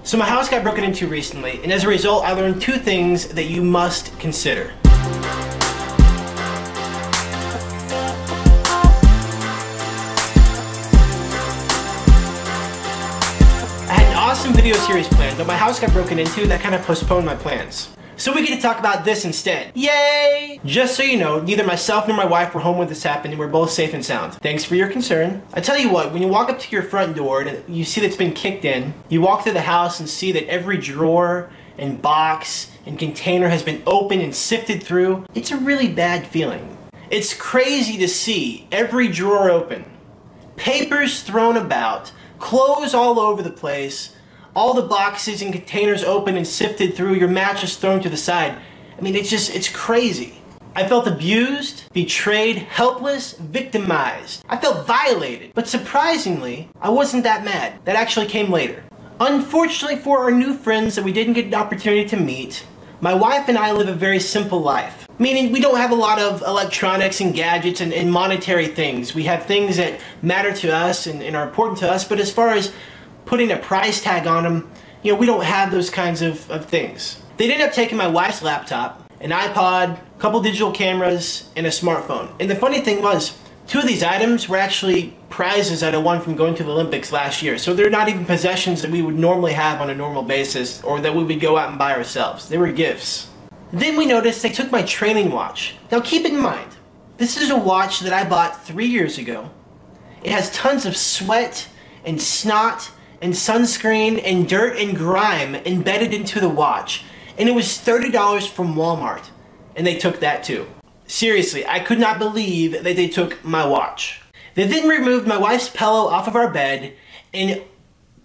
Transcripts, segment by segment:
So my house got broken into recently, and as a result, I learned two things that you must consider. I had an awesome video series planned, but my house got broken into, and that kind of postponed my plans. So we get to talk about this instead. Yay! Just so you know, neither myself nor my wife were home when this happened, and we're both safe and sound. Thanks for your concern. I tell you what, when you walk up to your front door and you see that it's been kicked in, you walk through the house and see that every drawer and box and container has been opened and sifted through, it's a really bad feeling. It's crazy to see every drawer open, papers thrown about, clothes all over the place, all the boxes and containers open and sifted through, your mattress thrown to the side. I mean, it's crazy. I felt abused, betrayed, helpless, victimized. I felt violated. But surprisingly, I wasn't that mad. That actually came later. Unfortunately for our new friends that we didn't get an opportunity to meet, my wife and I live a very simple life. Meaning we don't have a lot of electronics and gadgets and monetary things. We have things that matter to us and are important to us, but as far as putting a price tag on them, you know, we don't have those kinds of things. They ended up taking my wife's laptop, an iPod, a couple digital cameras, and a smartphone. And the funny thing was, two of these items were actually prizes that I won from going to the Olympics last year. So they're not even possessions that we would normally have on a normal basis or that we would go out and buy ourselves. They were gifts. Then we noticed they took my training watch. Now keep in mind, this is a watch that I bought 3 years ago. It has tons of sweat and snot and sunscreen and dirt and grime embedded into the watch. And it was $30 from Walmart. And they took that too. Seriously, I could not believe that they took my watch. They then removed my wife's pillow off of our bed and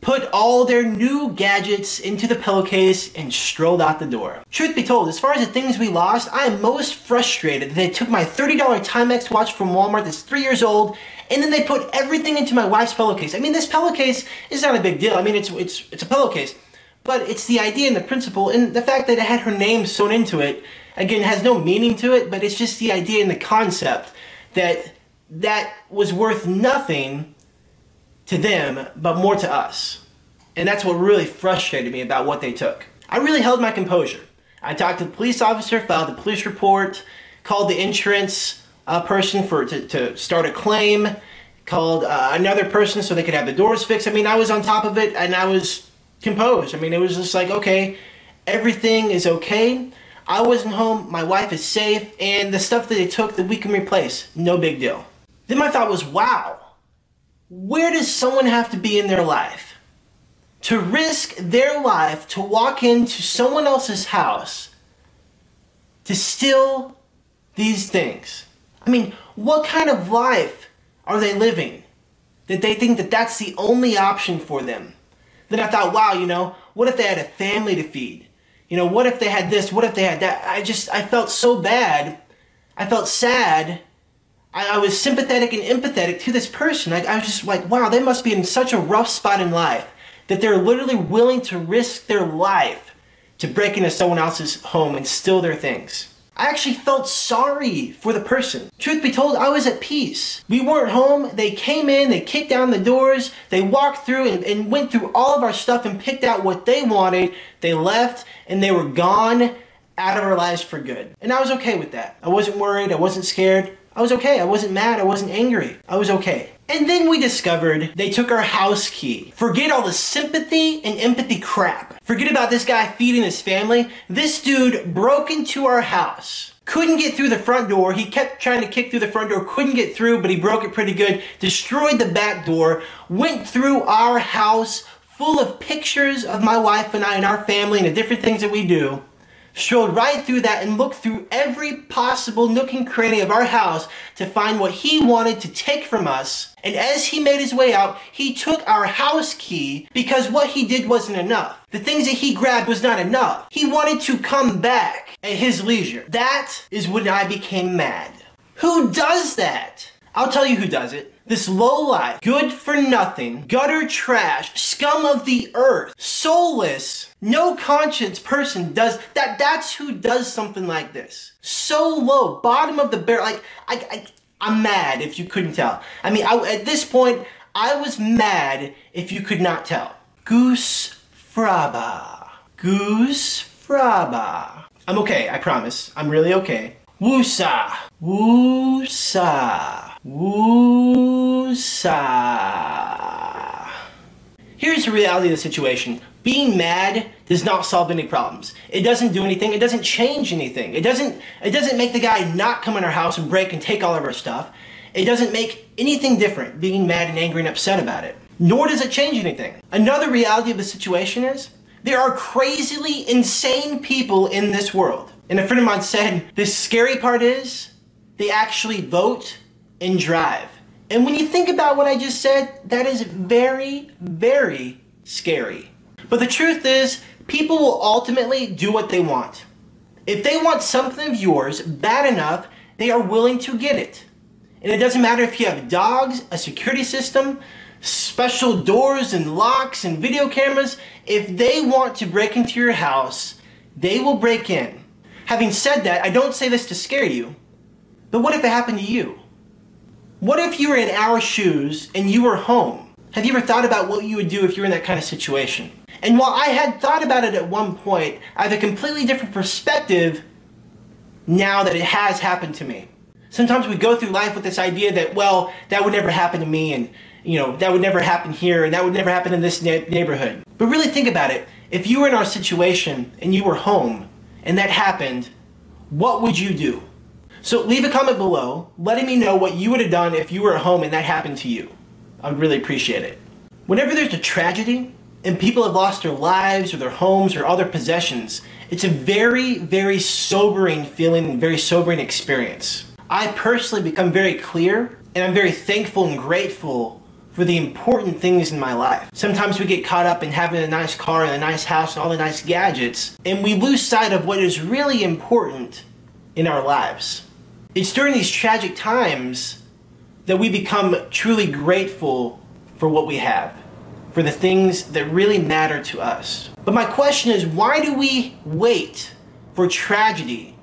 put all their new gadgets into the pillowcase and strolled out the door. Truth be told, as far as the things we lost, I am most frustrated that they took my $30 Timex watch from Walmart that's 3 years old, and then they put everything into my wife's pillowcase. I mean, this pillowcase is not a big deal. I mean, it's a pillowcase. But it's the idea and the principle, and the fact that it had her name sewn into it, again, has no meaning to it, but it's just the idea and the concept that that was worth nothing to them, but more to us. And that's what really frustrated me about what they took. I really held my composure. I talked to the police officer, filed a police report, called the insurance person to start a claim, called another person so they could have the doors fixed. I mean, I was on top of it and I was composed. I mean, it was just like, okay, everything is okay. I wasn't home, my wife is safe, and the stuff that they took that we can replace, no big deal. Then my thought was, wow, where does someone have to be in their life to risk their life to walk into someone else's house to steal these things? I mean, what kind of life are they living that they think that that's the only option for them? Then I thought, wow, you know, what if they had a family to feed? You know, what if they had this? What if they had that? I felt so bad. I felt sad. I was sympathetic and empathetic to this person. I was just like, wow, they must be in such a rough spot in life that they're literally willing to risk their life to break into someone else's home and steal their things. I actually felt sorry for the person. Truth be told, I was at peace. We weren't home. They came in, they kicked down the doors, they walked through and went through all of our stuff and picked out what they wanted. They left and they were gone out of our lives for good. And I was okay with that. I wasn't worried, I wasn't scared. I was okay. I wasn't mad, I wasn't angry. I was okay. And then we discovered they took our house key. Forget all the sympathy and empathy crap. Forget about this guy feeding his family. This dude broke into our house. Couldn't get through the front door. He kept trying to kick through the front door. Couldn't get through, but he broke it pretty good. Destroyed the back door. Went through our house full of pictures of my wife and I and our family and the different things that we do. Strolled right through that and looked through every possible nook and cranny of our house to find what he wanted to take from us. And as he made his way out, he took our house key because what he did wasn't enough. The things that he grabbed was not enough. He wanted to come back at his leisure. That is when I became mad. Who does that? I'll tell you who does it. This low-life, good-for-nothing, gutter trash, scum of the earth, soulless, no-conscience person does that. That's who does something like this. So low, bottom of the barrel. Like, I'm mad if you couldn't tell. I mean, at this point, I was mad if you could not tell. Goose fraba. Goose fraba. I'm okay, I promise. I'm really okay. Woosa. Woosa. Woosa. Here's the reality of the situation. Being mad does not solve any problems. It doesn't do anything. It doesn't change anything. It doesn't make the guy not come in our house and break and take all of our stuff. It doesn't make anything different being mad and angry and upset about it. Nor does it change anything. Another reality of the situation is there are crazily insane people in this world. And a friend of mine said, the scary part is they actually vote and drive. And when you think about what I just said, that is very, very scary. But the truth is, people will ultimately do what they want. If they want something of yours bad enough, they are willing to get it. And it doesn't matter if you have dogs, a security system, special doors and locks and video cameras. If they want to break into your house, they will break in. Having said that, I don't say this to scare you, but what if it happened to you? What if you were in our shoes and you were home? Have you ever thought about what you would do if you were in that kind of situation? And while I had thought about it at one point, I have a completely different perspective now that it has happened to me. Sometimes we go through life with this idea that, well, that would never happen to me, and that would never happen here, and that would never happen in this neighborhood. But really think about it. If you were in our situation and you were home and that happened, what would you do? So leave a comment below letting me know what you would have done if you were at home and that happened to you. I would really appreciate it. Whenever there's a tragedy and people have lost their lives or their homes or other possessions, it's a very, very sobering feeling and very sobering experience. I personally become very clear, and I'm very thankful and grateful for the important things in my life. Sometimes we get caught up in having a nice car and a nice house and all the nice gadgets, and we lose sight of what is really important in our lives. It's during these tragic times that we become truly grateful for what we have, for the things that really matter to us. But my question is, why do we wait for tragedy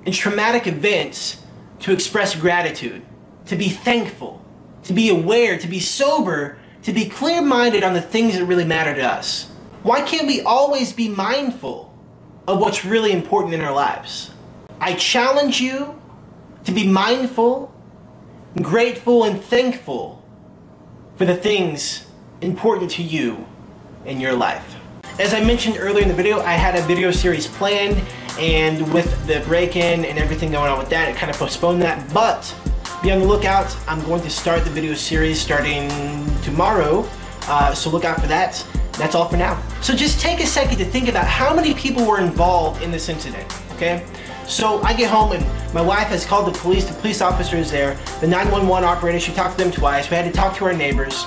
and traumatic events to express gratitude, to be thankful, to be aware, to be sober, to be clear-minded on the things that really matter to us? Why can't we always be mindful of what's really important in our lives? I challenge you to be mindful, grateful, and thankful for the things important to you in your life. As I mentioned earlier in the video, I had a video series planned, and with the break-in and everything going on with that, it kind of postponed that. But be on the lookout. I'm going to start the video series starting tomorrow, so look out for that. That's all for now. So just take a second to think about how many people were involved in this incident, okay? So I get home and my wife has called the police officer is there, the 911 operator, she talked to them twice, we had to talk to our neighbors.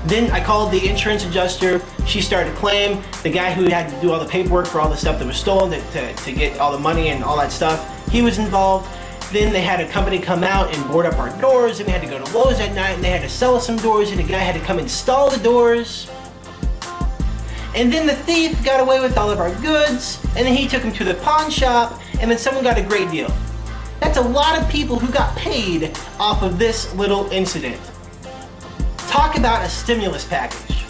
Then I called the insurance adjuster, she started a claim, the guy who had to do all the paperwork for all the stuff that was stolen to get all the money and all that stuff, he was involved. Then they had a company come out and board up our doors, and we had to go to Lowe's at night and they had to sell us some doors, and the guy had to come install the doors. And then the thief got away with all of our goods, and then he took them to the pawn shop, and then someone got a great deal. That's a lot of people who got paid off of this little incident. Talk about a stimulus package.